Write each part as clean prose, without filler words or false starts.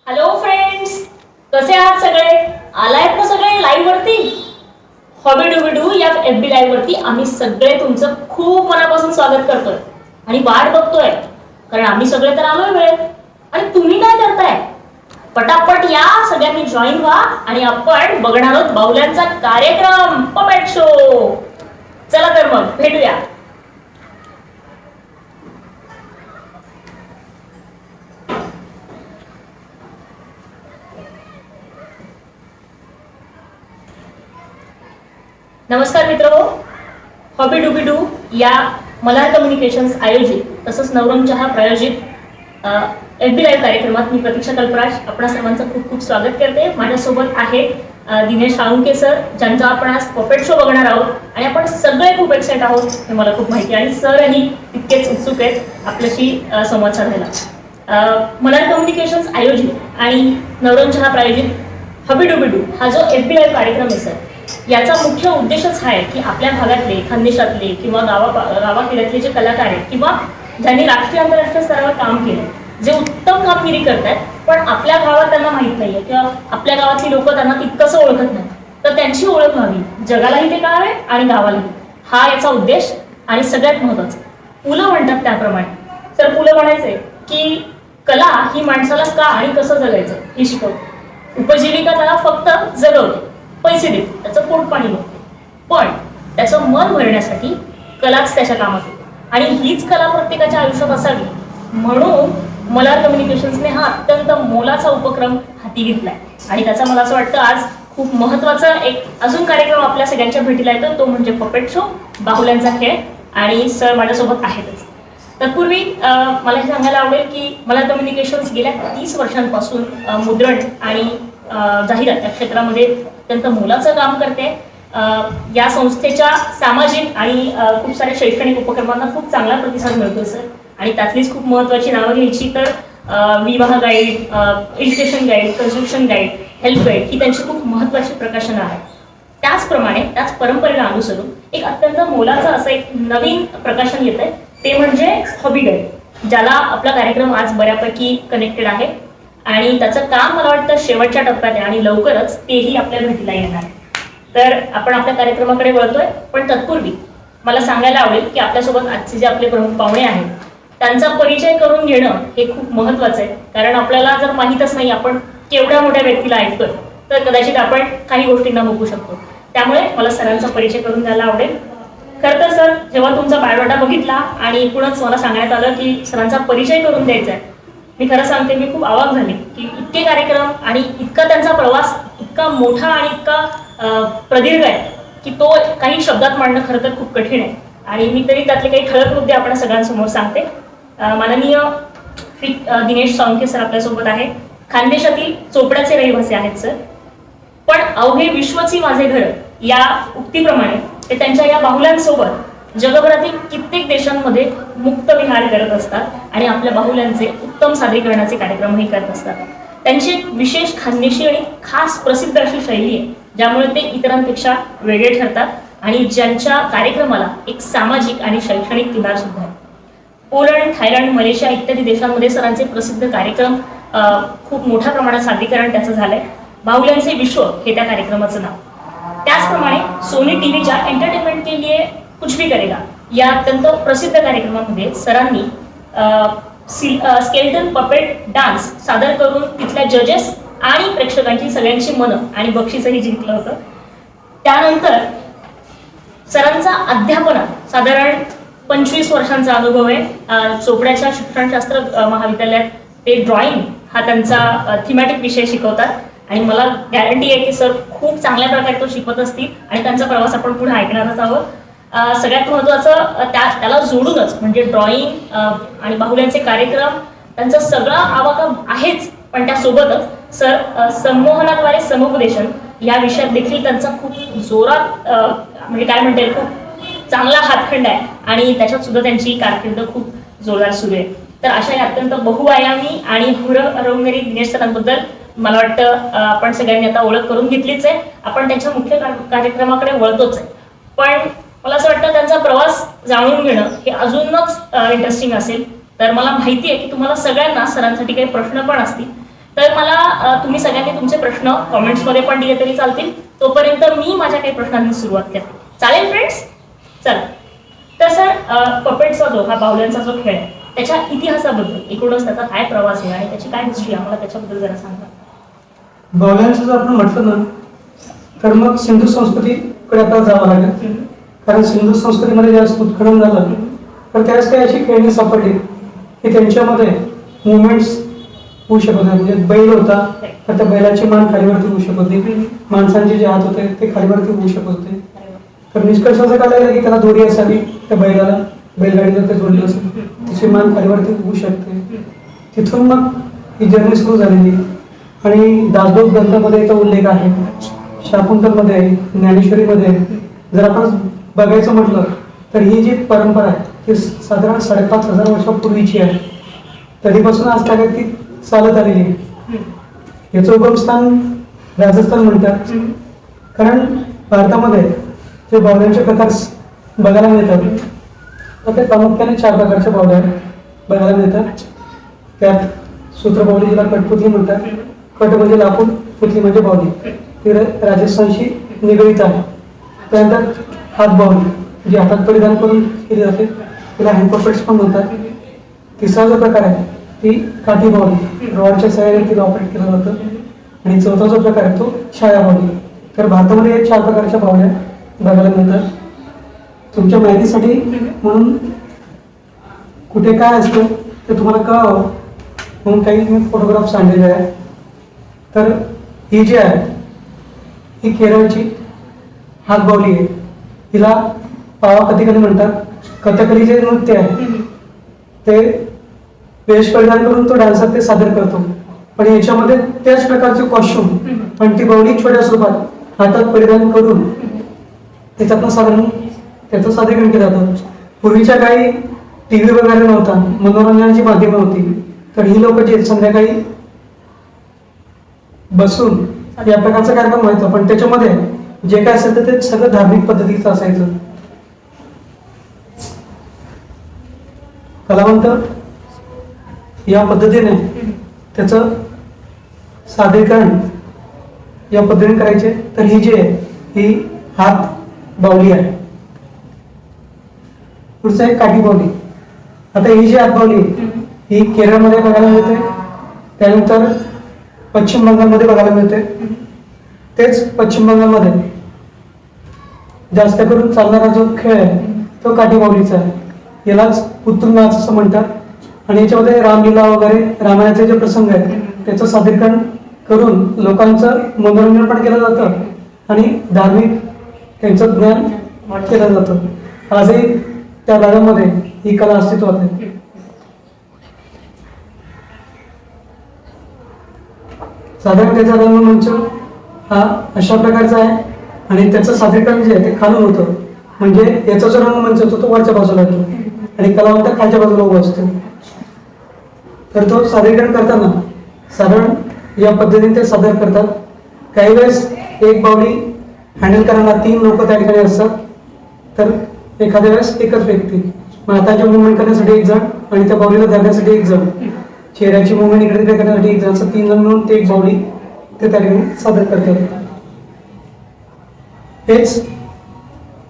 Hello friends, कसे आहात सगळे? आलायत ना सगळे लाईव्ह वरती? हॉबी डू बी डू या FB लाईव्ह वरती आम्ही सगळे तुमचं खूप मनापासून स्वागत करतोय आणि वाट बघतोय, कारण आम्ही सगळे तर आलोय वेळेत. आणि तुम्ही काय करताय? पटापट या, सगळ्यांनी जॉईन व्हा आणि आपण बघणार आहोत बाहुल्यांचा कार्यक्रम पपेट शो. चला तर मग भेटूया. नमस्कार मित्रहो, हॉबी डू बी डू या मल्हार कम्युनिकेशन्स आयोजित तसंच नवरंग चहा प्रायोजित FB लाईव्ह कार्यक्रमात मी प्रतीक्षा कल्पराज आपणा सर्वांचं खूप खूप स्वागत करते. माझ्यासोबत आहे दिनेश साळुंके सर, ज्यांचा आपण आज पपेट शो बघणार आहोत आणि आपण सगळे खूप एक्साइट आहोत हे मला खूप माहिती आहे आणि सर यांनी तितकेच उत्सुक आहेत आपल्याशी संवाद साधायला. मल्हार कम्युनिकेशन्स आयोजित आणि नवरंग चहा प्रायोजित हॉबी डू बी डू हा जो FB लाईव्ह कार्यक्रम आहे सर, याचा मुख्य उद्देशच हा आहे की आपल्या भागातले, खानदेशातले किंवा गावाखेड्यातले जे कलाकार आहेत किंवा ज्यांनी राष्ट्रीय आंतरराष्ट्रीय स्तरावर काम केलं, जे उत्तम कामगिरी करतात पण आपल्या गावात त्यांना माहीत नाहीये किंवा आपल्या गावातली लोक त्यांना तितकंसं ओळखत नाही, तर त्यांची ओळख व्हावी, जगालाही ते कळावे आणि गावालाही. हा याचा उद्देश. आणि सगळ्यात महत्त्वाचं, पुलं म्हणतात त्याप्रमाणे सर, पुलं म्हणायचे की कला ही माणसाला का आणि कसं जगायचं हे शिकवते. उपजीविका त्याला फक्त जगवते, पैसे देते, त्याचं पोट पाणी बघते, पण त्याचं मन भरण्यासाठी कलाच त्याच्या कामात येते आणि हीच कला प्रत्येकाच्या आयुष्यात असावी म्हणून मल्हार कम्युनिकेशन्सने हा अत्यंत मोलाचा उपक्रम हाती घेतलाय. आणि त्याचा मला असं वाटतं आज खूप महत्त्वाचा एक अजून कार्यक्रम आपल्या सगळ्यांच्या भेटीला येतो, तो म्हणजे पपेट शो, बाहुल्यांचा खेळ. आणि सर माझ्यासोबत आहेतच. तत्पूर्वी मला हे सांगायला आवडेल की मल्हार कम्युनिकेशन्स गेल्या 30 वर्षांपासून मुद्रण आणि जाहिरात या क्षेत्रामध्ये अत्यंत मोलाचं काम करते. या संस्थेच्या सामाजिक आणि खूप साऱ्या शैक्षणिक उपक्रमांना खूप चांगला प्रतिसाद मिळतो सर. आणि त्यातलीच खूप महत्त्वाची नावं घ्यायची तर विवाह guide, education guide, construction guide, health guide ही त्यांची खूप महत्त्वाची प्रकाशनं आहेत. त्याचप्रमाणे त्याच परंपरेला अनुसरून एक अत्यंत मोलाचं असं एक नवीन प्रकाशन येत आहे, ते म्हणजे हॉबी गाईड, ज्याला आपला कार्यक्रम आज बऱ्यापैकी कनेक्टेड आहे आणि त्याचं काम मला वाटतं शेवटच्या टप्प्यात आहे आणि लवकरच तेही आपल्या भेटीला येणार. तर आपण आपल्या कार्यक्रमाकडे वळतोय, पण तत्पूर्वी मला सांगायला आवडेल की आपल्यासोबत आजचे जे आपले प्रमुख पाहुणे आहेत त्यांचा परिचय करून घेणं हे खूप महत्त्वाचं आहे. कारण आपल्याला जर माहीतच नाही आपण केवढ्या मोठ्या व्यक्तीला ऐकतोय तर कदाचित आपण काही गोष्टींना मुकू शकतो. त्यामुळे मला सरांचा परिचय करून द्यायला आवडेल. खरं तर सर, जेव्हा तुमचा बायोडाटा बघितला आणि एकूणच मला सांगण्यात आलं की सरांचा परिचय करून द्यायचा आहे, मी खरं सांगते मी खूप अवाक झाले की इतके कार्यक्रम आणि इतका त्यांचा प्रवास इतका मोठा आणि इतका प्रदीर्घ आहे की तो काही शब्दात मांडणं खरं तर खूप कठीण आहे. आणि मी तरी त्यातले काही ठळक मुद्दे आपण सगळ्यांसमोर सांगते. माननीय दिनेश साळुंके सर आपल्यासोबत आहे. खानदेशातील चोपड्याचे रहिवासी आहेत सर. पण अवघे विश्वची माझे घर या उक्तीप्रमाणे ते त्यांच्या या बाहुल्यांसोबत जगभरातील कित्येक देशांमध्ये मुक्त विहार करत असतात आणि आपल्या बाहुल्यांचे उत्तम सादरीकरणाचे कार्यक्रमही करत असतात. त्यांची एक विशेष खानदेशी आणि खास प्रसिद्ध अशी शैली आहे, ज्यामुळे ते इतरांपेक्षा वेगळे ठरतात आणि ज्यांच्या कार्यक्रमाला एक सामाजिक आणि शैक्षणिक किनार सुद्धा आहे. पोलंड, थायलंड, मलेशिया इत्यादी देशांमध्ये सरांचे प्रसिद्ध कार्यक्रम खूप मोठ्या प्रमाणात सादरीकरण त्याचं झालंय. बाहुल्यांचे विश्व हे त्या कार्यक्रमाचं नाव. त्याचप्रमाणे सोनी टीव्हीच्या एंटरटेनमेंट के लिए कुछ भी करेगा या अत्यंत प्रसिद्ध कार्यक्रमामध्ये सरांनी स्केल्टन पपेट डान्स सादर करून तिथल्या जजेस आणि प्रेक्षकांची सगळ्यांची मनं आणि बक्षीसही जिंकलं होतं. त्यानंतर सरांचा अध्यापनात साधारण 25 वर्षांचा अनुभव आहे. चोपड्याच्या शिक्षणशास्त्र महाविद्यालयात ते ड्रॉइंग हा त्यांचा थीमॅटिक विषय शिकवतात आणि मला गॅरंटी आहे की सर खूप चांगल्या प्रकारे तो शिकवत असतील आणि त्यांचा प्रवास आपण पुढे ऐकणारच आहोत. सगळ्यात महत्त्वाचं त्याला जोडूनच म्हणजे ड्रॉइंग आणि बाहुल्यांचे कार्यक्रम त्यांचा सगळा आवाका आहेच, पण त्यासोबतच सर संमोहनाद्वारे समुपदेशन या विषयात देखील त्यांचा खूप जोरात म्हणजे काय म्हणता येईल खूप चांगला हातखंड आहे आणि त्याच्यात सुद्धा त्यांची कारकीर्द खूप जोरदार सुरू आहे. तर अशा या अत्यंत बहुआयामी आणि हुरहुरवणारी दिनेश सरांबद्दल मला वाटतं आपण सगळ्यांनी आता ओळख करून घेतलीच आहे. आपण त्यांच्या मुख्य कार्यक्रमाकडे वळतोच आहे, पण मला असं वाटतं त्यांचा प्रवास जाणून घेणं हे अजूनच इंटरेस्टिंग असेल. तर मला माहिती आहे की तुम्हाला सगळ्यांना सरांसाठी काही प्रश्न पण असतील. तर मला तुम्ही सगळ्यांनी तुमचे प्रश्न कॉमेंट्समध्ये पण दिले तरी चालतील. तोपर्यंत मी माझ्या काही प्रश्नांनी सुरुवात करते. चालेल फ्रेंड्स? चला. तर सर, पपेटचा जो हा बाहुल्यांचा जो खेळ आहे त्याच्या इतिहासाबद्दल, एकूणच त्याचा काय प्रवास आहे आणि त्याची काय हिस्ट्री, आम्हाला त्याच्याबद्दल जरा सांगा. बाहुल्यांचं जर आपण म्हटलं ना तर मग सिंधू संस्कृतीकडे आपल्याला जावं लागेल. कारण सिंधू संस्कृतीमध्ये ज्यावेळेस उत्खनन झालं तर त्यावेळेस काही अशी खेळणी सापडली की त्यांच्यामध्ये मुवमेंट्स होऊ शकत नाही. म्हणजे बैल होता तर त्या बैलाची मान खालीवरती होऊ शकत नाही, माणसांचे जे हात होते ते खालीवरती होऊ शकत होते. तर निष्कर्ष असं काढला की त्याला दोरी असावी, त्या बैलाला बैलगाडीला ते जोडलं असेल, तिची मान खालीवरती होऊ शकते. तिथून मग ही जर्नी सुरू झालेली. आणि दासबोध ग्रंथामध्ये याचा उल्लेख आहे, शाकुंतलमध्ये, ज्ञानेश्वरीमध्ये. जर आपण बघायचं म्हटलं तर ही जी परंपरा आहे ती साधारण 5,500 वर्षापूर्वीची आहे. तरीपासून आज तागायत ती चालत आलेली आहे. याचं उगमस्थान राजस्थान म्हणतात. कारण भारतामध्ये जे बाहुल्यांचे प्रकार बघायला मिळतात तर ते प्रामुख्याने 4 प्रकारच्या बाहुल्या बघायला मिळतात. त्यात सूत्रबाहुली, जिला कठपुतली म्हणतात. कट म्हणजे लाकूड, पुतली म्हणजे बाहुली, ती राजस्थानशी निगडीत आहे. त्यानंतर हात बाहुली जी हातात परिधान करून केली जाते, तिला हँड पपेट्स पण म्हणतात. तिसरा जो प्रकार आहे ती काठी बाहुली, रॉडच्या सहाय्याने तिला ऑपरेट केलं जातं. आणि चौथा जो प्रकार आहे तो छाया बाहुली. तर भारतामध्ये या 4 प्रकारच्या बाहुल्या बघायला मिळतात. तुमच्या माहितीसाठी म्हणून कुठे काय असतं ते तुम्हाला कळावं म्हणून काही मी फोटोग्राफ्स आणलेले आहेत. तर ही जी आहे ही केरळची हातबाहुली आहे. हिला पावा कथकली म्हणतात. कथकली जे नृत्य आहे ते वेश परिधान करून तो डान्सर ते सादर करतो. पण याच्यामध्ये त्याच प्रकारचे कॉस्ट्युम पण ती बाहुली छोट्या स्वरूपात हातात परिधान करून त्याच्यातनं साधारण त्याचं सादरीकरण केलं जातं. पूर्वीच्या काळी टीव्ही वगैरे नव्हता, मनोरंजनाची माध्यमं होती. तर ही लोक जे संध्याकाळी बसून या प्रकारचा कार्यक्रम व्हायचा, पण त्याच्यामध्ये जे काय असेल ते सगळं धार्मिक पद्धतीचं असायचं. कलावंत या पद्धतीने त्याचं सादरीकरण या पद्धतीने करायचे. तर ही जी आहे ही हात बाहुली आहे. पुढचं आहे काठी बाहुली. आता ही जी हात बाहुली ही केरळमध्ये बघायला मिळते, त्यानंतर पश्चिम बंगालमध्ये बघायला मिळते. तेच पश्चिम बंगालमध्ये जास्त करून चालणारा जो खेळ आहे तो काठी बाहुलीचा आहे. यालाच पुतुल नाच असं म्हणतात. आणि याच्यामध्ये रामलीला वगैरे रामायणाचे जे प्रसंग आहेत त्याचं सादरीकरण करून लोकांचं मनोरंजन पण केलं जातं आणि धार्मिक त्यांचं ज्ञान केलं जातं. आजही त्या भागामध्ये ही कला अस्तित्वात आहे. साधारण त्याचा रंगमंच हा अशा प्रकारचा आहे आणि त्याचं सादरीकरण जे आहे ते खालून होतं. म्हणजे याचा जो रंगमंच होतो तो वरच्या बाजूला येतो आणि कलावंत खालच्या बाजूला उभा असतो. तर तो सादरीकरण करताना साधारण या पद्धतीने ते सादर करतात. काही वेळेस एक बाहुली हँडल करायला 3 लोक त्या ठिकाणी असतात, तर एखाद्या वेळेस एकच व्यक्ती. मग हाताची मुवमेंट करण्यासाठी 1 जण आणि त्या बाहुलीला धरण्यासाठी 1 जण, चेहऱ्याची मुवमेंट इकडे तिकडे करण्यासाठी 1 जण, असं 3 जण मिळून ते एक बाहुली ते त्या ठिकाणी सादर करतात. हेच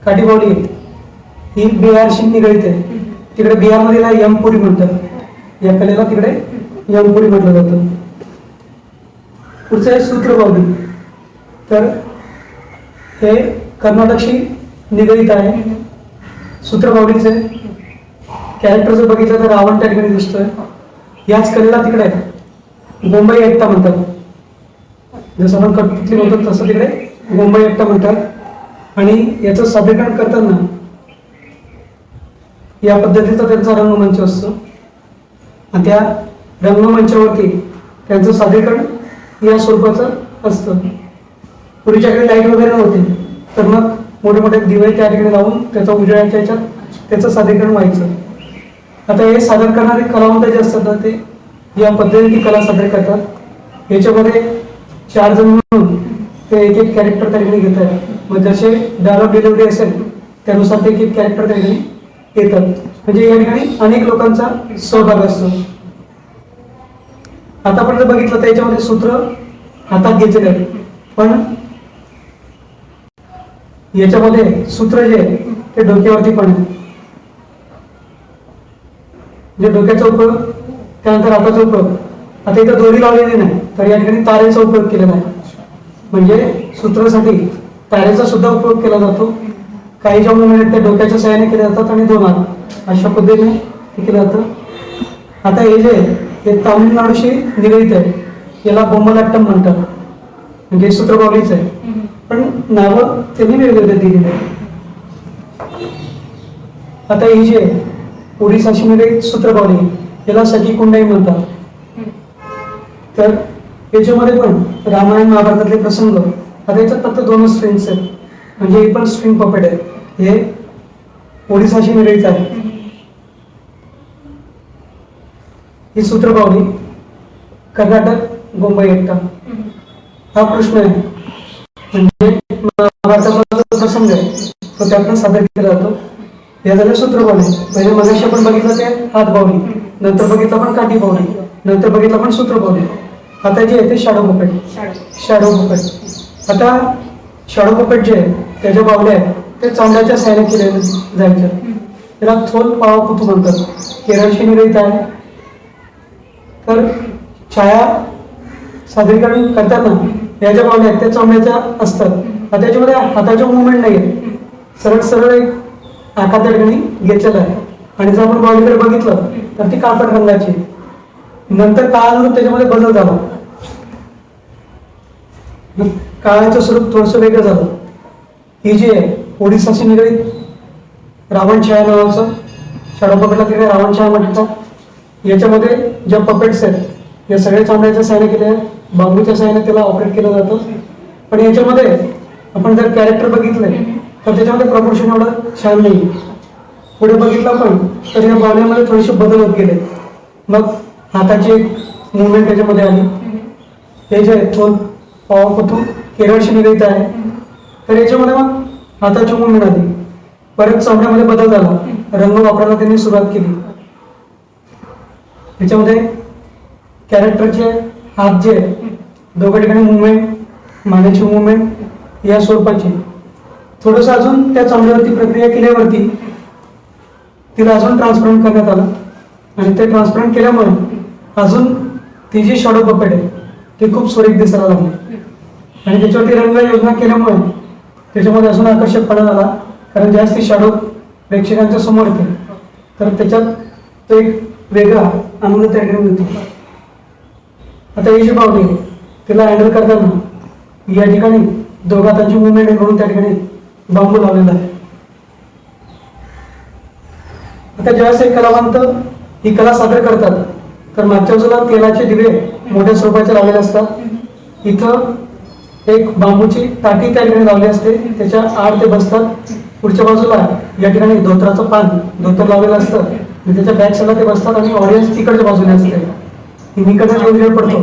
काठी बाहुली ही बिहारशी निगडीत आहे. तिकडे बिहारमध्ये यमपुरी म्हणतात. या कलेला तिकडे यमपुरी म्हटलं जातं. पुढचं आहे सूत्रबाहुली. तर हे कर्नाटकशी निगडीत आहे. सूत्रबाहुलीचे कॅरेक्टर जर बघितलं तर रावण त्या ठिकाणी दिसतोय. याच कलेला तिकडे गोंबई एकटा म्हणतात. जसं आपण कठपुतली म्हणतो तसं तिकडे गोंबई एकटा म्हणतात. आणि याचं सादरीकरण करताना या पद्धतीचा त्यांचा रंगमंच असतो. आणि त्या रंगमंचावरती त्यांचं सादरीकरण या स्वरूपाचं असतं. पूर्वीच्याकडे लाईट वगैरे नव्हते, तर मग मोठे मोठे दिवे त्या ठिकाणी लावून त्याचा उजेडाच्या ह्याच्यात त्याचं सादरीकरण व्हायचं. आता हे सादर करणारे कलावंत जे असतात ना ते या पद्धतीने ती कला सादर करतात. याच्यामध्ये 4 जण मिळून ते एक एक कॅरेक्टर त्या ठिकाणी घेत आहेत. मग जसे डायलॉग डिलिव्हरी असेल त्यानुसार ते एक एक कॅरेक्टर त्या ठिकाणी येतात. म्हणजे या ठिकाणी अनेक लोकांचा सहभाग असतो. आता आपण जर बघितलं तर याच्यामध्ये सूत्र हातात घेतलेले आहे, पण याच्यामध्ये सूत्र जे आहे ते डोक्यावरती पण आहे. जे डोक्याचा उपयोग, त्यानंतर हाताचा उपयोग. आता इथं दोरी लावलेली नाही, तर या ठिकाणी तारेचा उपयोग केलेला आहे. म्हणजे सूत्रासाठी तारेचा सुद्धा उपयोग केला जातो. काही ज्या मुवमेंट त्या डोक्याच्या सहाय्याने केले जातात आणि दोन हात अशा पद्धतीने हे केलं जातं. आता हे जे हे तामिळनाडूशी निगडीत आहे, याला बोम्मलाट्टम म्हणतात, म्हणजे सूत्रबावलीच आहे, पण नावं त्यांनी वेगवेगळे दिलेली आहे. आता ही जी आहे ओडिसाशी निगडीत सूत्रबावली, याला सखी कुंडाई म्हणतात. तर याच्यामध्ये पण रामायण महाभारतातले प्रसंग, आता याच्यात फक्त 2 स्ट्रिंग्स आहेत, म्हणजे हे पण स्ट्रिंग पपेट आहे. हे ओडिसाशी निगडीत आहे. ही सूत्रबावली कर्नाटक गोंबई एकटा हा कृष्ण आहे, म्हणजे महाभारताचा जो प्रसंग आहे तो त्यातनं सादर केला जातो. या झाल्या सूत्रबावली. म्हणजे मगाशी आपण बघितलं ते हातबावली, नंतर बघितलं आपण काठी बावली, नंतर बघितलं आपण सूत्रबावली. आता जे आहे ते शॅडो पपेट. Shadow puppet. आता शॅडो पपेट जे आहे त्याच्या बावल्या आहेत ते चांबड्याच्या सहाय्याने केले जायच्या. त्याला थोल पावापुतू म्हणतात. केरळशी निगडीत आहे. तर छाया सादरीकरण करताना या ज्या बावल्या आहेत त्या चांबड्याच्या असतात. आता त्याच्यामध्ये हाताचे मुवमेंट नाही आहे, सरळ सरळ एक आकार त्या ठिकाणी घेतलेला आहे. आणि जर आपण बावलीकडे बघितलं तर ती काळपट रंगाची. नंतर काळानुरूप त्याच्यामध्ये बदल झाला, काळाचं स्वरूप थोडंसं वेगळं झालं. ही जी आहे ओडिसाशी निगडीत रावण छाया नावाचं शॅडो पपेटला तिकडे रावण छाया म्हणतात. याच्यामध्ये ज्या पपेट्स आहेत या सगळ्या चांबड्याच्या सहाय्याने केल्या आहेत, बांबूच्या सहाय्याने त्याला ऑपरेट केलं जातं. पण याच्यामध्ये आपण जर कॅरेक्टर बघितले तर त्याच्यामध्ये प्रपोर्शन एवढं छान नाही. पुढे बघितलं पण तर या बावल्यामध्ये थोडेसे बदल होत गेले. मग हाताची एक मुवमेंट त्याच्यामध्ये आली. हे जे आहे थोल पावापुतू केरळशी निगडीत आहे. तर याच्यामध्ये मग हाताची मुवमेंट आली. परत चामड्यामध्ये बदल झाला, रंग वापरायला त्यांनी सुरुवात केली. याच्यामध्ये कॅरेक्टरचे हात जे दोघं ठिकाणी मुवमेंट, मानेची मुवमेंट या स्वरूपाची. थोडंसं अजून त्या चामड्यावरती प्रक्रिया केल्यावरती तिला अजून ट्रान्सपरंट करण्यात आलं. आणि ते ट्रान्सपरंट केल्यामुळे अजून ती जी शॅडो पपेट आहे ती खूप सुरेख दिसायला लागली. आणि त्याच्यावरती रंग योजना केल्यामुळे त्याच्यामध्ये अजून आकर्षकपणा झाला. कारण जास्त शॅडो प्रेक्षकांच्या समोर येते तर त्याच्यात तो एक वेगळा आनंद त्या ठिकाणी मिळतो. आता ही जी बावली आहे तिला हँडल करताना या ठिकाणी दोघा हातांची मुवमेंट म्हणून त्या ठिकाणी बांबू लावलेला आहे. आता ज्यावेळेस एक कलावंत ही कला सादर करतात तर मागच्या बाजूला तेलाचे दिवे मोठ्या स्वरूपाचे लावलेले असतात. इथं एक बांबूची टाकी त्या ठिकाणी लावली असते, त्याच्या आड ते बसतात. पुढच्या बाजूला या ठिकाणी धोत्राचं पान धोतर लावलेलं असतं आणि त्याच्या बॅक साईडला ते बसतात आणि ऑडियन्स तिकडच्या बाजूने असते. निकडनं जेवढी वेळ पडतो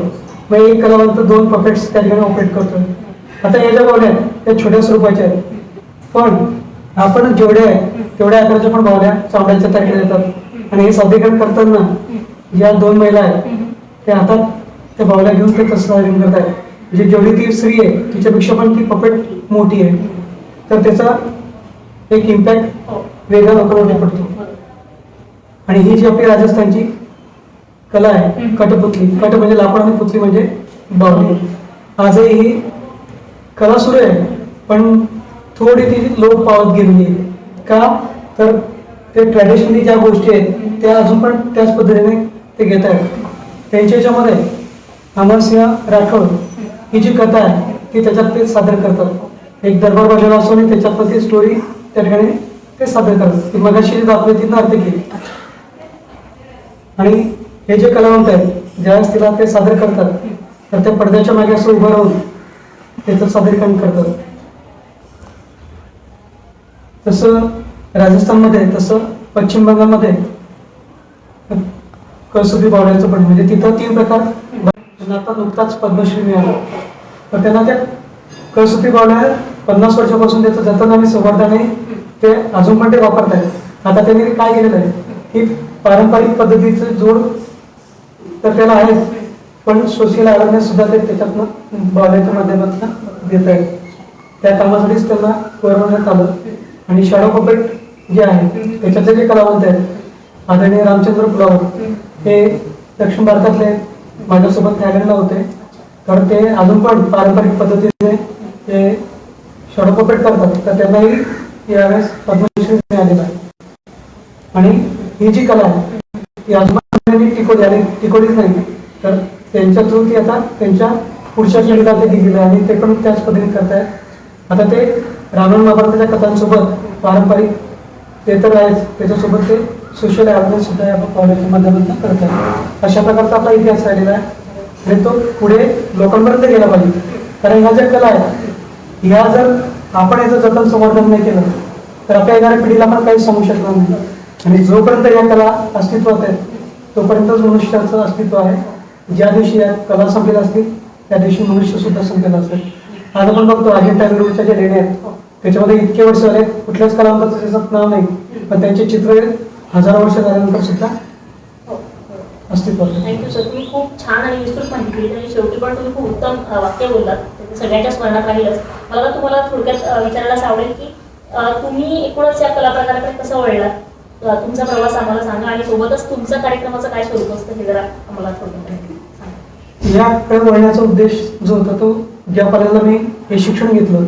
मग एक कलावंत 2 पपेट्स त्या ठिकाणी ऑपरेट करतो. आता या ज्या बावल्या त्या छोट्या स्वरूपाच्या आहेत, पण आपण जेवढ्या आहे तेवढ्या आकाराच्या पण बावल्या चामड्याच्या त्या ठिकाणी येतात. आणि हे सादरीकरण करताना ज्या 2 महिला आहेत त्या हातात त्या बावल्या घेऊन ते कसं सादरीकरण करत आहेत. म्हणजे जेवढी ती स्त्री आहे तिच्यापेक्षा पण ती पपेट मोठी आहे, तर त्याचा एक इम्पॅक्ट वेगळ्या लोकांवर पडतो. आणि ही जी आपली राजस्थानची कला आहे कठपुतली, कट म्हणजे लाकूड आणि पुतली म्हणजे बावली. आजही ही कला सुरू आहे, पण थोडी ती लोप पावत गेलेली आहे. का तर ते ट्रॅडिशनली ज्या गोष्टी आहेत त्या अजून पण त्याच पद्धतीने ते घेत आहेत. त्यांच्या याच्यामध्ये अमरसिंह राठोड ही जी कथा आहे ती त्याच्यात ते सादर करतात. एक दरबार भरलेला असतो आणि त्याच्यात ती स्टोरी त्या ठिकाणी ते सादर करतात. ती मगाशी दाखवली तिथं अर्थ केली. आणि हे जे कलावंत आहेत ज्यावेळेस तिला ते सादर करतात तर त्या पडद्याच्या मागे असं उभं राहून त्याचं सादरीकरण करतात. तसं राजस्थानमध्ये, तसं पश्चिम बंगालमध्ये कसोटी बावड्याचं पण म्हणजे तिथं 3 प्रकार. आता नुकताच पद्मश्री मिळाला तर त्यांना त्या कसोटी बावड्या 50 वर्षापासून त्याचं जतन आणि संवर्धन आहे ते अजून पण ते वापरत आहेत. आता त्यांनी काय केलेलं आहे की पारंपरिक पद्धतीचं जोड तर त्याला आहेच, पण सोशल अवेअरनेस सुद्धा ते त्याच्यातनं बावल्याच्या माध्यमातून देत आहेत. त्या कामासाठीच त्यांना गौरवण्यात आलं. आणि शॅडो पपेट जे आहे त्याच्यातले जे कलावंत आहेत आदरणीय रामचंद्र पुलावर हे दक्षिण भारतातले माझ्यासोबत थायलंडला होते. तर ते अजून पण पारंपरिक पद्धतीने ते शॅडो पपेट करतात. तर त्यांनाही यावेळेस पद्मश्री मिळालेला आहे. आणि ही जी कला आहे ती अजून टिकवलीच नाही. तर त्यांच्या थ्रू ती आता त्यांच्या पुढच्या पिढीला ते दिलेलं आहे आणि ते पण त्याच पद्धतीने करतायत. आता ते रामायण महाभारताच्या कथांसोबत पारंपरिक ते तर आहेच, त्याच्यासोबत ते सोशल अवेअरनेस सुद्धा या पावल्याच्या माध्यमातून करतात. अशा प्रकारचा आपला इतिहास राहिलेला आहे आणि तो पुढे लोकांपर्यंत गेला पाहिजे. कारण ह्या ज्या कला आहेत ह्या जर आपण याचं जतन संवर्धन नाही केलं तर आपल्या येणाऱ्या पिढीला पण काही सांगू शकणार नाही. आणि जोपर्यंत या कला अस्तित्वात आहेत तोपर्यंतच मनुष्याचं अस्तित्व आहे. ज्या दिवशी या कला संपलेल्या असतील त्या दिवशी मनुष्य सुद्धा संपलेला असेल. आज आपण बघतो अजिंठा वेरूळच्या जे लेणे आहेत त्याच्यामध्ये इतके वर्ष झाले कुठल्याच कलावंताचं त्याचं नाव नाही, पण त्यांचे चित्र हजारो वर्ष झाल्यानंतर सुद्धा अस्तित्वात आहे. थँक्यू सर, तुम्ही खूप छान आणि विस्तृत माहिती दिली आणि शेवटी पण तुम्ही खूप उत्तम वाक्य बोललात, ते सगळ्यांच्या स्मरणात राहीलच. मला तुम्हाला थोडक्यात विचारायला आवडेल की तुम्ही एकूणच या कला प्रकाराकडे कसं वळलात, तुमचा प्रवास आम्हाला सांगा आणि सोबतच तुमच्या कार्यक्रमाचं काय स्वरूप असतं हे जरा आम्हाला थोडक्यात सांगा. याकडे वळण्याचा उद्देश जो होता तो ज्या कॉलेजला मी हे शिक्षण घेतलं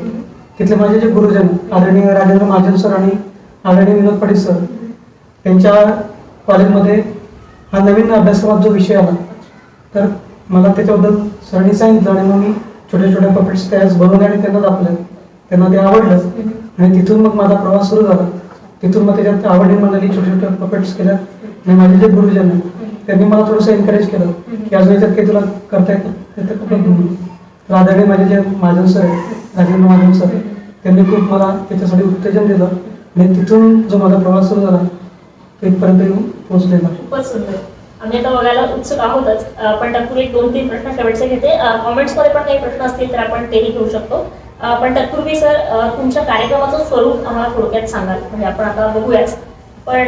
तिथले माझे जे गुरुजन आदरणीय राजेंद्र महाजन सर आणि आदरणीय विनोद पाटील सर त्यांच्या कॉलेजमध्ये हा नवीन अभ्यासक्रमात जो विषय आला तर मला त्याच्याबद्दल सरांनी सांगितलं आणि मग मी छोटे छोटे पपेट्स तयार बनवले आणि त्यांना दाखवले. त्यांना ते आवडलं आणि तिथून मग माझा प्रवास सुरू झाला. तिथून मग त्याच्यात आवडली म्हणाली छोटे छोटे पपेट्स केल्या आणि माझे जे गुरुजन आहेत त्यांनी मला थोडंसं एनकरेज केलं की अजून याच्यात काही तुला करता येतं. तर आदरणीय माझे जे महाजन सर आहेत राजेंद्र महाजन सर त्यांनी खूप मला त्याच्यासाठी उत्तेजन दिलं आणि तिथून जो माझा प्रवास सुरू झाला तिथपर्यंत येऊन पोहोचलेला. खूपच सुंदर. आम्ही आता बघायला उत्सुक आहोतच, पण तत्पूर्वी 2-3 प्रश्न शेवटचे घेते. कॉमेंट्समध्ये पण काही प्रश्न असतील तर आपण तेही घेऊ शकतो. पण तत्पूर्वी सर तुमच्या कार्यक्रमाचं स्वरूप आम्हाला थोडक्यात सांगाल, म्हणजे आपण आता बघूयाच. पण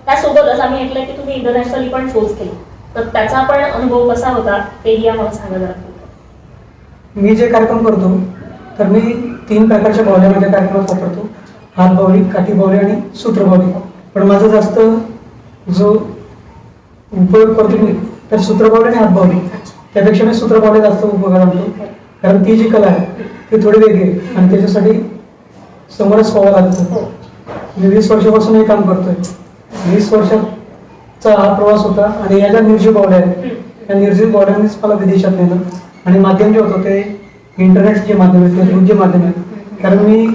त्यासोबतच आम्ही ऐकलं की तुम्ही इंटरनॅशनली पण शोज केले, तर त्याचा पण अनुभव कसा होता तेही आम्हाला सांगा जरा. मी जे कार्यक्रम करतो तर मी 3 प्रकारच्या बावल्यामध्ये कार्यक्रमात वापरतो. हात बावली, काठी बावली आणि सूत्र बावली. पण माझा जास्त जो उपयोग करतो मी तर सूत्र बावली आणि हात बावली, त्यापेक्षा मी सूत्र बावली जास्त उपयोगात आणतो. कारण ती जी कला आहे ती थोडी वेगळी आहे आणि त्याच्यासाठी समोरच व्हावं लागतं. मी 20 वर्षापासून हे काम करतोय. 20 वर्षाचा हा प्रवास होता आणि या ज्या निर्जीव बावल्या आहेत त्या निर्जीव बावल्यांनीच मला विदेशात नेलं. आणि माध्यम जे होतं ते इंटरनेट जे माध्यम आहे फेसबुक जे माध्यम आहे. कारण मी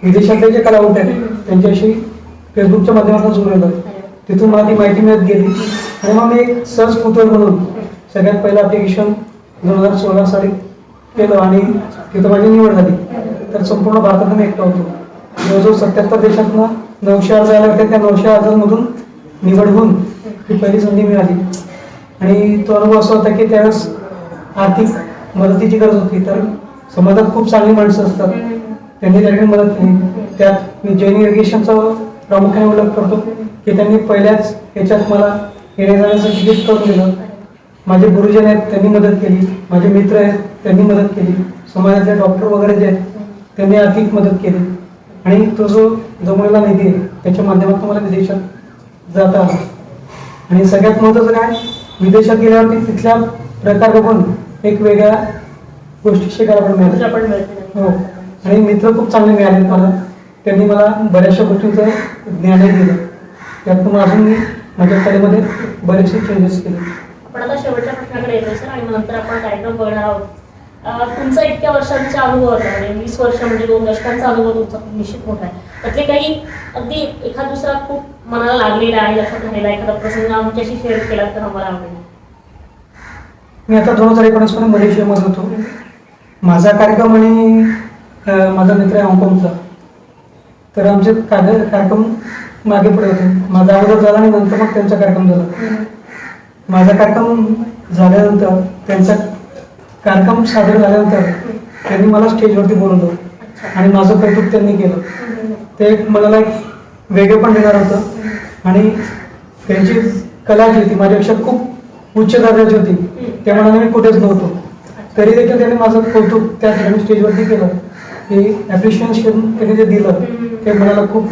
विदेशातले जे कलावंत आहेत त्यांच्याशी फेसबुकच्या माध्यमातून जोडलेलो आहे. तिथून मला ती माहिती मिळत गेली आणि मग मी एक सहज कुतूहल म्हणून सगळ्यात पहिलं ॲप्लिकेशन 2016 साली केलं आणि तिथं माझी निवड झाली. तर संपूर्ण भारतात मी एकटा होतो. जवळजवळ 77 देशातनं 900 अर्ज आले होते. त्या 900 अर्जांमधून निवड होऊन ही पहिली संधी मिळाली. आणि तो अनुभव असा होता की त्यावेळेस आर्थिक मदतीची गरज होती. तर समाजात खूप चांगली माणसं असतात, त्यांनी त्याकडे मदत केली. त्यात मी जैन इरिगेशनचा प्रामुख्याने उल्लेख करतो की त्यांनी पहिल्याच याच्यात मला येण्या जाण्याचं तिकीट करून दिलं. माझे गुरुजन आहेत त्यांनी मदत केली, माझे मित्र आहेत त्यांनी मदत केली, समाजातले डॉक्टर वगैरे जे आहेत त्यांनी आर्थिक मदत केली. आणि तो जो जमलेला निधी आहे त्याच्या माध्यमातून मला विदेशात जाता आला. आणि सगळ्यात महत्त्वाचं काय, विदेशात गेल्यावरती तिथल्या प्रकार बघून एक वेगळ्या गोष्टी शिकायला पण मिळाल्या. हो, आणि मित्र खूप चांगले मिळाले मला. त्यांनी मला बऱ्याचशा गोष्टींचं ज्ञानही दिलं. त्यातून अजून मी माझ्या कलेमध्ये बरेचसे चेंजेस केले. आपण आता शेवटच्या प्रश्नाकडे येतोय सर आणि नंतर आपण कार्यक्रम बघणार आहोत. तुमचा इतक्या वर्षांचा अनुभव होता, म्हणजे 20 वर्ष म्हणजे 2 दशकांचा अनुभव तुमचा निश्चित मोठा आहे. त्यातले काही अगदी एखाद दुसरा खूप मनाला लागलेला आणि लक्षात राहिला एखादा प्रसंग आमच्याशी शेअर केला तर आम्हाला आवडेल. मी आता 2019 मध्ये मलेशियामध्ये होतो. माझा कार्यक्रम आणि माझा मित्र आहे हाँगकाँगचा. तर आमचे कार्यक्रम मागे पुढे होते. माझा अगोदर झाला आणि नंतर मग त्यांचा कार्यक्रम झाला. माझा कार्यक्रम झाल्यानंतर त्यांचा कार्यक्रम सादर झाल्यानंतर त्यांनी मला स्टेजवरती बोलवलं आणि माझं कौतुक त्यांनी केलं. ते एक मला एक वेगळं पण देणार होतं आणि त्यांची कला जी ती माझ्यापेक्षा खूप उच्च दर्जाची होती त्या मनाने मी कुठेच नव्हतो. तरी देखील त्यांनी माझं कौतुक त्या ठिकाणी स्टेजवरती केलं. की ॲप्रिशिएशन त्यांनी जे दिलं ते मला खूप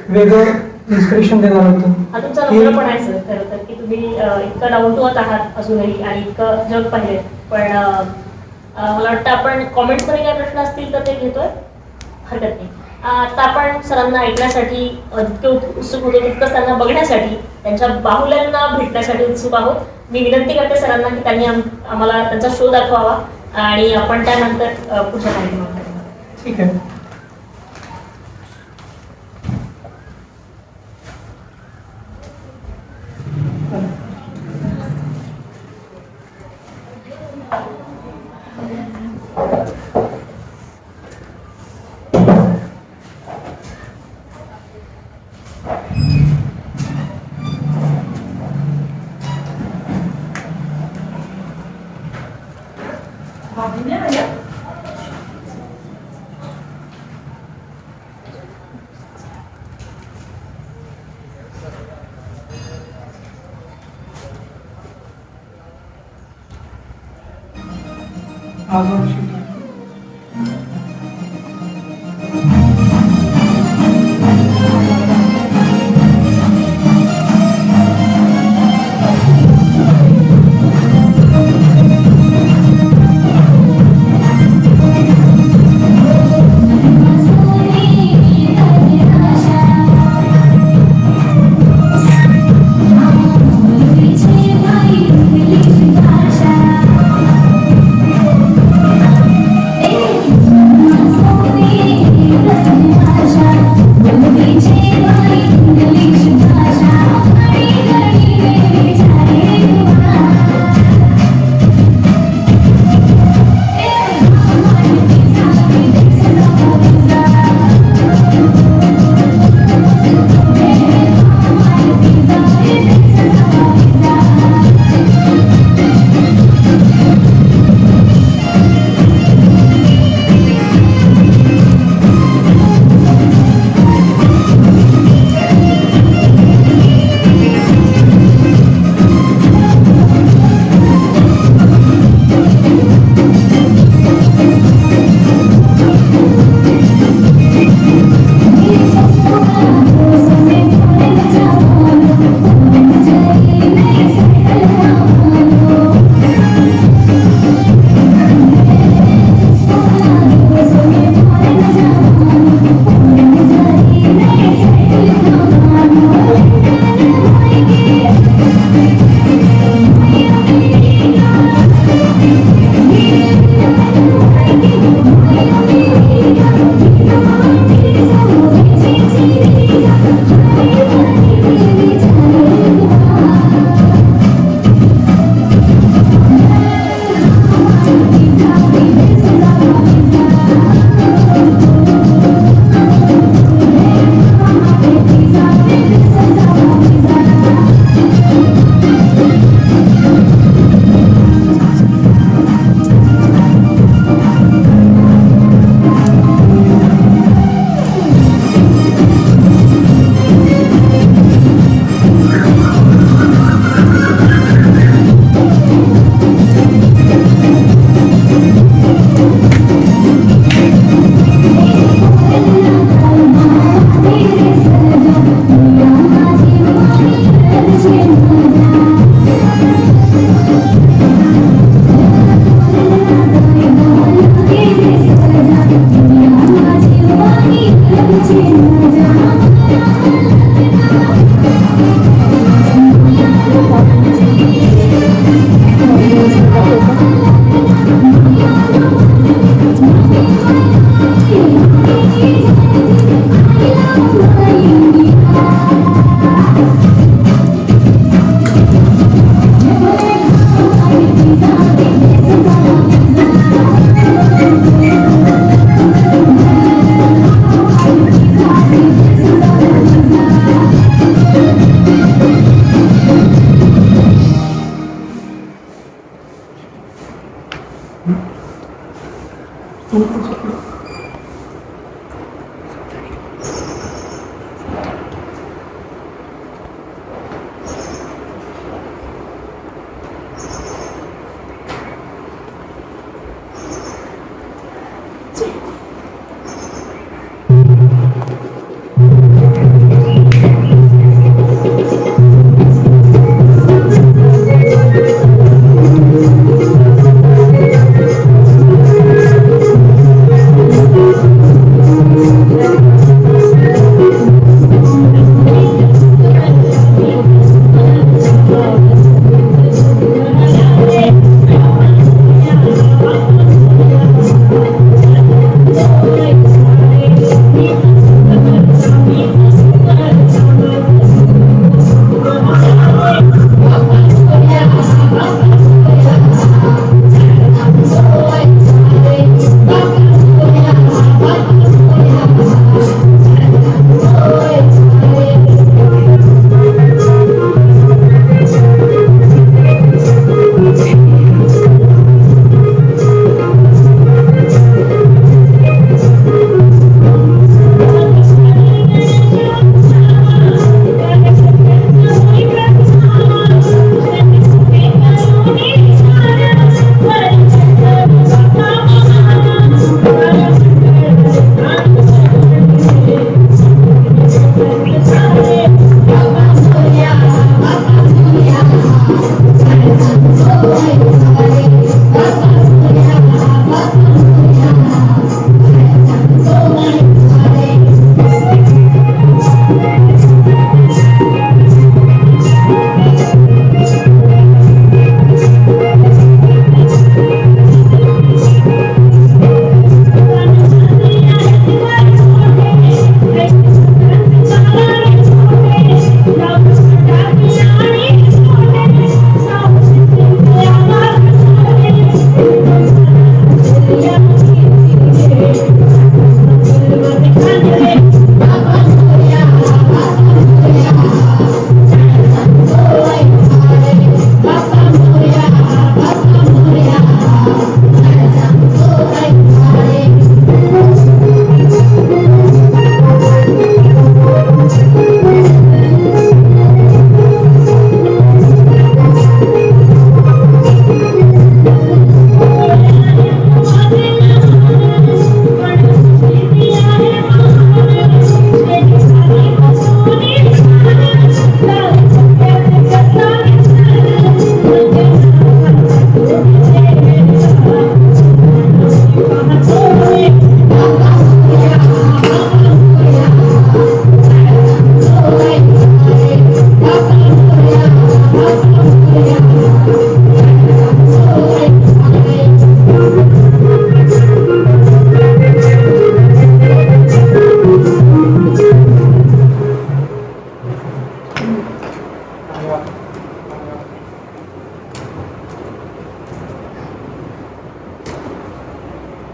वेगळं इन्स्पिरेशन देणार होतं. हा तुमचा नंबर पण आहे सर खरं तर, की तुम्ही इतकं डाऊन टू अर्थ आहात अजूनही आणि इतकं जग पाहिले. पण मला वाटतं आपण कॉमेंट्समध्ये काही प्रश्न असतील तर ते घेतोय, हरकत नाही. आता आपण सरांना ऐकण्यासाठी जितके उत्सुक होतो तितकंच त्यांना बघण्यासाठी, त्यांच्या बाहुल्यांना भेटण्यासाठी उत्सुक आहोत. मी विनंती करते सरांना की त्यांनी आम्हाला त्यांचा शो दाखवावा आणि आपण त्यानंतर पुढच्या कार्यक्रमात. ठीक आहे.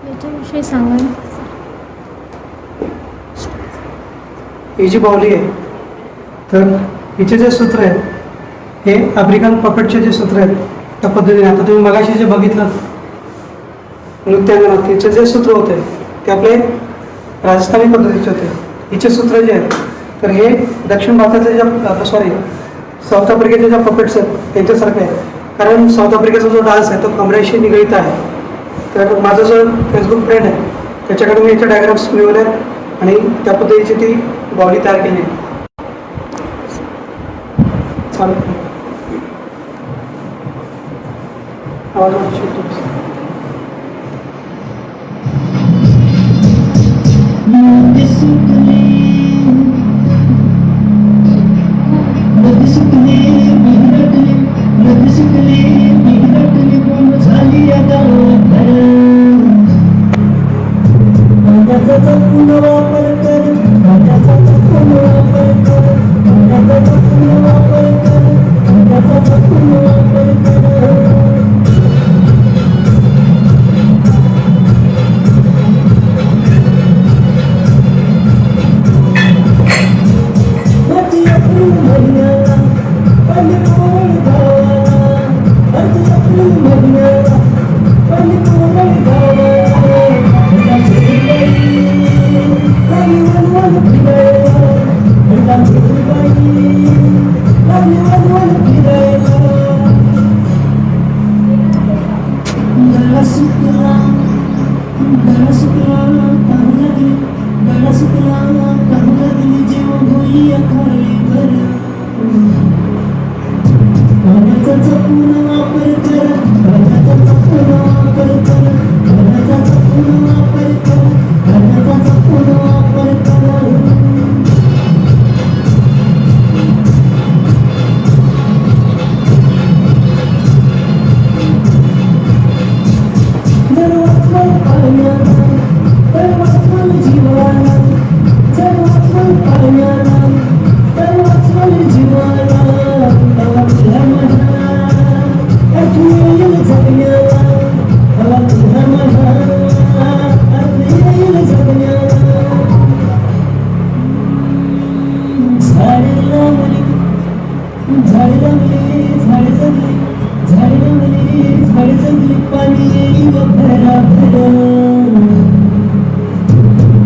याच्याविषयी सांगा ना. ही जी बाहुली आहे तर हिचे जे सूत्र आहेत हे आफ्रिकन पकडचे जे सूत्र आहेत त्या पद्धतीने, आता तुम्ही मगाशी जे बघितलं नृत्यांगनात हिचे जे सूत्र होते ते आपले राजस्थानी पद्धतीचे होते. हिचे सूत्र जे आहेत तर हे दक्षिण भारताचे ज्या सॉरी साऊथ आफ्रिकेचे ज्या पपेट्स आहेत त्यांच्यासारखे आहे, कारण साऊथ आफ्रिकेचा जो डान्स आहे तो कमरेशी निगडीत आहे. तर माझा जो फेसबुक फ्रेंड आहे त्याच्याकडे मी याचे डायग्राम्स मिळवले आहेत आणि त्या पद्धतीची ती बॉडी तयार केली आहे. चालेल, आवाज वाटतो. जीवाला जर वाचवल पाण्याला तर वाचवल जीवाला तवा तुझ्या माझ्या अर्थ येईल जगण्याला तवा तुझ्या माझ्या अर्थ येईल जगण्याला झाडे लावली झाडे लावली झाडे जगली झाडे लावली झाडे जगली पाणी येईल भरा भरा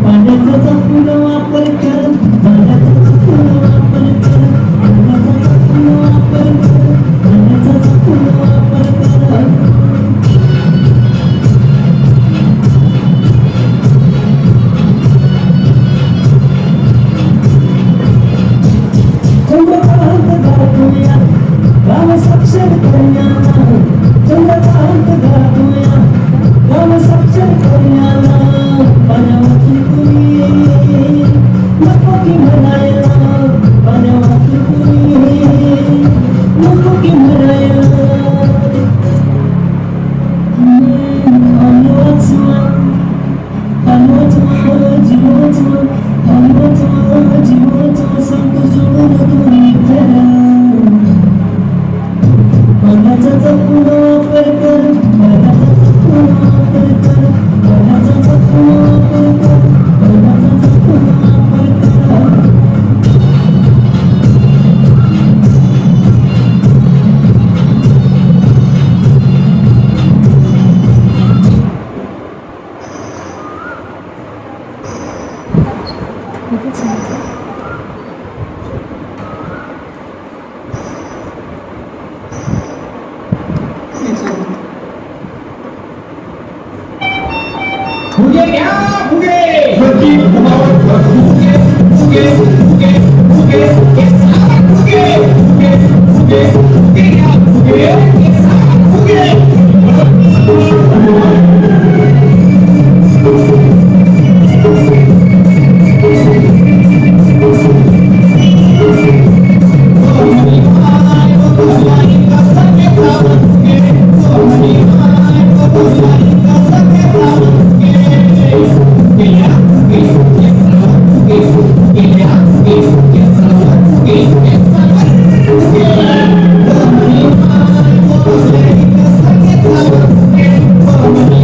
पाण्याचा जपून वापर कर पाण्याचा जपून वापर कर पाण्याचा जपून वापर कर पाण्याचा जपून वापर कर चंद्रकांत गाठूया गाव साक्षर करण्याला चंद्रकांत गाठूया गाव साक्षर करण्याला पाण्या वाचून कुणी नको की म्हणायला पाण्या वाचून कुणी नको की म्हणायला पाणी वाचवा पाणी वाचवा जीव वाचवा पाणी वाचवा जीव वाचवा संत सोडून तुम्ही खरा पाण्याचा जपून वापर कर पाण्याचा जपून वापर कर पाण्याचा जपून वापर कर पाण्याचा जपून वापर कर इथेच सांगितलं. फुगे घ्या फुगे फुगे फुगे फुगे फुगे फुगे हे सारे फुगे फुगे फुगे फुगे घ्या फुगे हे सारे फुगे Yeah.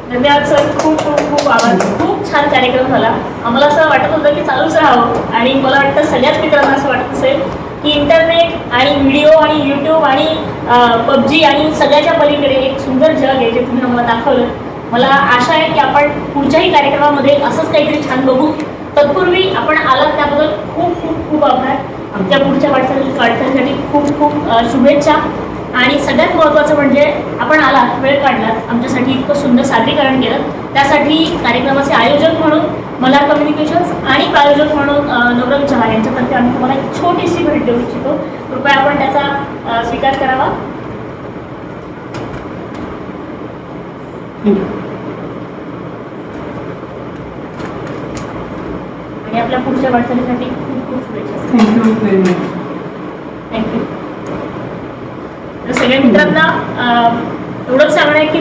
धन्यवाद सर, खूप खूप खूप आभार. खूप छान कार्यक्रम झाला. आम्हाला असं वाटत होतं की चालूच राहावं आणि मला वाटतं सगळ्याच मित्रांना असं वाटत असेल की इंटरनेट आणि व्हिडिओ आणि यूट्यूब आणि पबजी आणि सगळ्याच्या पलीकडे एक सुंदर जग आहे जे तुम्ही आम्हाला दाखवलं. मला आशा आहे की आपण पुढच्याही कार्यक्रमामध्ये असंच काहीतरी छान बघू. तत्पूर्वी आपण आलात त्याबद्दल खूप खूप खूप आभार. आमच्या पुढच्या वाटचालीसाठी खूप खूप शुभेच्छा. आणि सगळ्यात महत्त्वाचं म्हणजे आपण आलात, वेळ काढलात, आमच्यासाठी इतकं सुंदर सादरीकरण केलं. त्यासाठी कार्यक्रमाचे आयोजक म्हणून मल्हार कम्युनिकेशन्स आणि प्रायोजक म्हणून नवरंग चव्हाण यांच्यातर्फे आम्ही तुम्हाला एक छोटीशी भेट देऊ इच्छितो. कृपया आपण त्याचा स्वीकार करावा. आणि आपल्या पुढच्या वाटचालीसाठी खूप खूप शुभेच्छा. Thank you very much. थँक्यू. तर सगळ्या मित्रांना एवढंच सांगणं आहे की